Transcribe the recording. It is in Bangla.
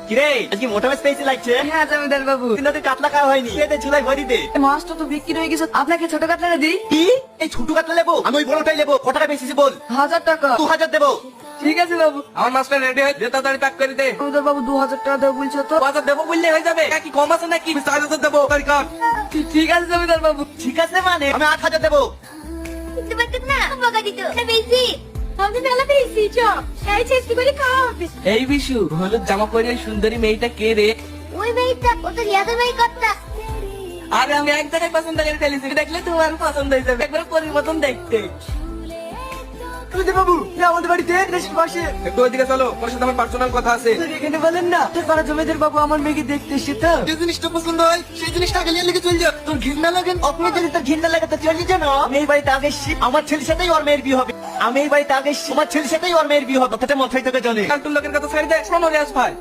কিরে আজকে মোটা মাছ পেয়েছি লাগছে। হ্যাঁ জমিদার বাবু, কিন্তু কাতলা খাওয়া হয়নি, এতে ঝুলাই ভরি দে। মাছটা তো বিক্রি হয়ে গেছে, আপনাকে ছোট কাতলাটা দিই। কি এই ছোট কাতলা নেবো? আমি ওই বড়টাই নেবো। কত টাকা বেশি বল? 1000 টাকা। 2000 দেবো। ঠিক আছে বাবু। আমার মাছটা রেডি হয়ে যে তাড়াতাড়ি প্যাক করে দে। জমিদার বাবু 2000 টাকা দেবো বলছো তো? বাজার দেবো বললে হয়ে যাবে, কি কম আছে নাকি? 4000 দেবো তাড়াতাড়ি কর। ঠিক আছে জমিদার বাবু। ঠিক আছে মানে আমি 8000 দেবো। কিন্তু বাটুক না বকা দিত না বেশি। আমি মেলা পেয়েছি চ এই চেষ্টা করে খাওয়া হবে। এই বিশু, হলুদ জামা পরে ওই সুন্দরী মেয়েটা কে রে? ওই মেয়েটা ও তো রিয়াদের মেয়ে কথা। আরে আমি এক জায়গায় পছন্দ করে ফেলেছি, দেখলে তোমার পছন্দ হয়ে যাবে, একবার পরিবর্তন দেখতে। জমিদার বাবু আমাদের বাড়িতে দেশের পাশে। একটু ওইদিকে চলো, ওর সাথে আমার পার্সোনাল কথা আছে। এখানে বলেন না, তোর জমিদার বাবু আমার মেয়েকে দেখতে এসে তো। যে জিনিসটা পছন্দ হয় সেই জিনিসটা আগে নিয়ে চলে যা। তোর ঘৃণা লাগে? আপনি যদি তোর ঘৃণা লাগে তো চলে যা না। আমি এই বাড়িতে আগে এসেছি, আমার ছেলের সাথেই ওর মেয়ের বিয়ে হবে। আমি এই বাড়িতে আগে এসেছি, আমার ছেলের সাথেই ওর মেয়ের বিয়ে হবে। কথাটা মাথায় থেকে জানে। কালটুর লোকের কথা ছেড়ে দে, শোনো রিয়াজ ভাই,